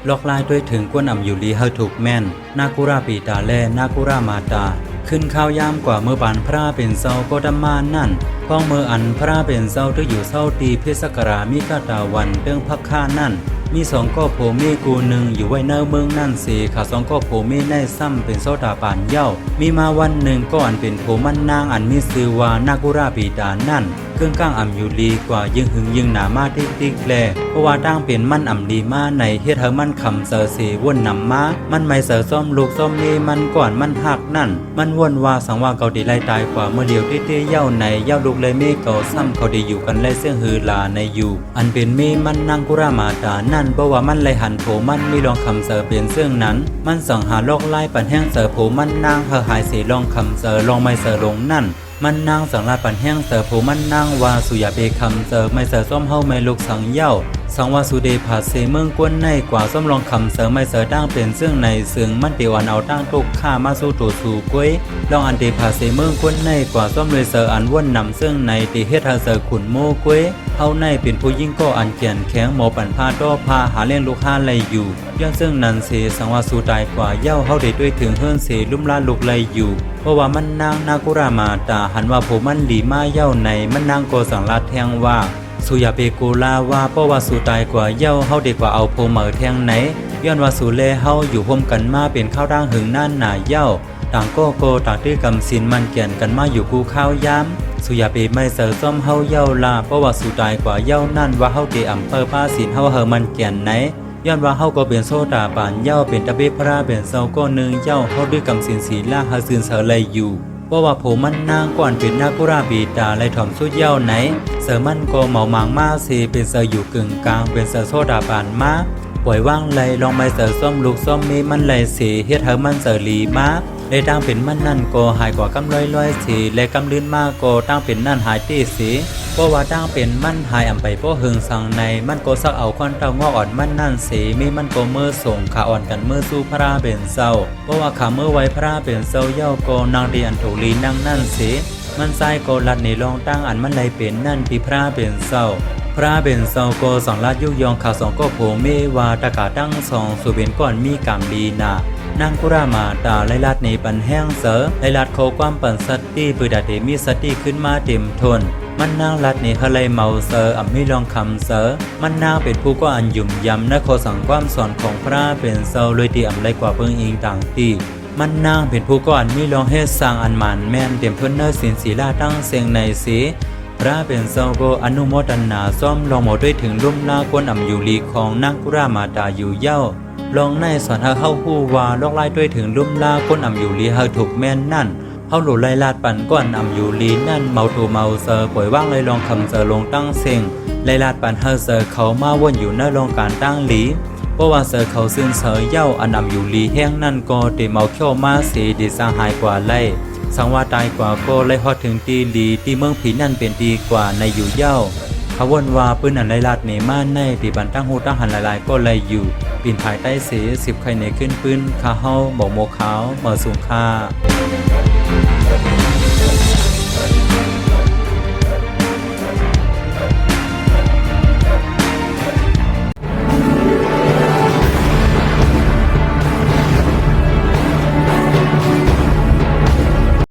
ลอกลายด้วยถึงกวนอ่ำอยู่ลีเฮาถูกแม่นนากุราปีตาแลนากุรามาตาขึ้นข้าวยามกว่าเมื่อบานพระเป็นเศร้าก็ดำมานั่นพ้องเมื่ออันพระเป็นเศร้าที่อยู่เศร้าตีเพศกรามีกาตาวันเรื่องพักค่านั่นมีสองก็โผเมกูหนึ่งอยู่ไว้เนอเมืองนั่นสีขาสองก็โผเมในซ้ำเป็นโซดาปานเย้ามีมาวันหนึ่งก็อันเป็นโผมันนางอันมีซื้อว่านากุราปีตานั่นเครื่องก้างอ่ำอยู่ลีกว่ายึงหึงยึงหนามาติ๊กแลเพราะว่าตั้งเป็นมันอ่ำดีมาในเฮ็ดเฮามันคำเสอเสวนนำมามันไม่เสอซ้อมลูกซ้อมนี่มันก่อนมันหักนั่นมันวนว่าสังว่าเกาดีไล่ตายกว่าเมื่อเดียวเตี้ยเย้าในเย้าลูกเลยเมเก่าซ้ำเขาได้อยู่กันไล่เสื่องฮือลาในอยู่อันเป็นเมมันนางกุรามาตานั่นเพราะว่ามันเลยหันโผมันมีลองคำเสอเป็นเสื่องนั้นมันสังหาลอกไล่ปันแห้งเสอโผมันนางเฮาหายเสลองคำเสอลองไม่เสอลงนั่นมันนางสังลาปันแห้งเสอโผมันนางว่าสุยาเบคำเสอไม่เสอส้มเฮาไม่ลูกสังเย้าสังว่าสุเดผาเสเมืองกวนในกว่าส้มลองคำเสอไม่เสอตั้งเป็นเสื่องในเสื่องมันเตียวอันเอาตั้งตุกข้ามาสู้ตัวสู่ก้วยลองอันเดผาเสเมืองกวนในกว่าส้มเลยเสออันวนนำเสื่องในตีเฮ็ดเฮาเสอขุนโมก้วยเฮาในเป็นผู้ยิ่งก็อันเกียนแข็งหมอปันพาต้อพาหาเลี้ยงลูกค้าไลอยู่ย้อนซึ่งนันเสสังว่าสู่ตายกว่าเย้าเฮาได้ด้วยถึงเฮือนเสลุ่มลาลูกไลอยู่เพราะว่ามันนางนากุรามาตาหันว่าผมมันหลีมาเย้าในมันนางโกสังลาแทงว่าสุยาเปโกลาว่าเพราะว่าสู่ตายกว่าเย้าเฮาดีกว่าเอาโพเหมอแทงไหนย้อนว่าสู่แลเฮาอยู่ร่วมกันมาเป็นข้าวร่างหึงนั่นหน่าเย้าต่างโกต่างตื้อกำสินมันเกี่ยนกันมาอยู่กูข้าวยามสุยาเปไม่เสอซ้อมเฮาเย้าลาเพราะว่าสู่ตายกว่าเย้านั่นว่าเฮาเดอำเภอป้าสินเฮาเฮอมันเกี่ยนไหนย้อนว่าเฮาก็เป็นโซตาปานเย้าเป็นตะเบพระเป็นเซาก็นึงเย้าเฮาด้วยกำสินศีลาเฮาซื่นเสอเลยอยู่เพราะว่าโผมันนางก่อนเป็นนากุราบีตาและถ่อมสุดเย้าไหนเสอมันก็เหมามางมาเสเป็นเสออยู่กึ่งกลางเป็นเสอโซตาปานมาปล่อยว่างไหลลองไม่เสอส้มลูกส้มมีมันไหลเสเฮ็ดเฮามันเสอลีมาได้ตั้งเป็นมันนั่นก็หายกว่ากำลอยเสและกำลื่นมากก็ตั้งเป็นนั่นหายตี้เสเพราะว่าตั้งเป็นมันหายอำไปเพราะหึงสังในมันก็ซักเอาควันเต้างอกอ่อนมันนั่นเสมีมันก็เมื่อส่งขาอ่อนกันเมื่อสู้พระเป็นเศร้าเพราะว่าขาเมื่อไว้พระเป็นเศร้าเย้าก็นางดีอันถูลีนั่งนั่นเสมันใส่ก็ลัดในรองตั้งอันมันเลยเป็นนั่นที่พระเป็นเศร้าพระเป็นเศร้าก็สองลาดยุยองขาสองก็โผเมวาตะกาตั้งสองสุเบนก่อนมีกรรมดีนานางกุรามาตาไลลัดในปันแห้งเสอไลลัดเขาความปันสัตตี้ปืดาเดมีสัตตี้ขึ้นมาเต็มทนมันนางลัดในฮะไลเมาเสออ่ำไม่ลองคำเสอมันนางเป็นผู้ก็อันยุ่มยำนะขอสั่งความสอนของพระเป็นเศร้าเลยตีอ่ำไลกว่าเพิ่งอิงต่างตีมันนางเป็นผู้ก็อันมีลองเฮ็ดสร้างอันมันแม่นเต็มทนเนอร์สินศีลาตั้งเสียงในสีพระเป็นเศร้าก็อนุโมทนาซ่อมลองหมดด้วยถึงลุ่มลาคนอ่ำอยู่ลีของนางกุรามาตาอยู่เย้าลองในสอนเฮาเข้าฮู้ว่าลอกไล่ด้วยถึงลุ่มลาคนอ่ำอยู่ลีเฮาถูกแม่นนั่นเฮาหลุไล่ลาดปั่นก้อนอ่ำอยู่ลีนั่นเมาถูเมาเซอปล่อยว่างเลยลองคำเซอลงตั้งเซ็งไล่ลาดปั่นเฮาเซอเขามาวนอยู่ในโรงการตั้งหลีเพราะว่าเซอเขาซึ่งเซอเย้าอันอ่ำอยู่ลีแห้งนั่นก็เตเมาเขี้ยวมาสีดีสหายกว่าไล่สังว่าตายกว่าก็ไล่ฮอดถึงตีลีที่เมืองผีนั่นเป็นดีกว่าในอยู่เย้าเขาวนว่าปืนอันไล่ลาดเนมาในที่บันตั้งหูตั้งหันหลายๆก็ไล่อยู่ปีนภายใต้เส10ไข่ในขึ้นปืนคาเฮาบอกโมขาวเมื่อสูงค่า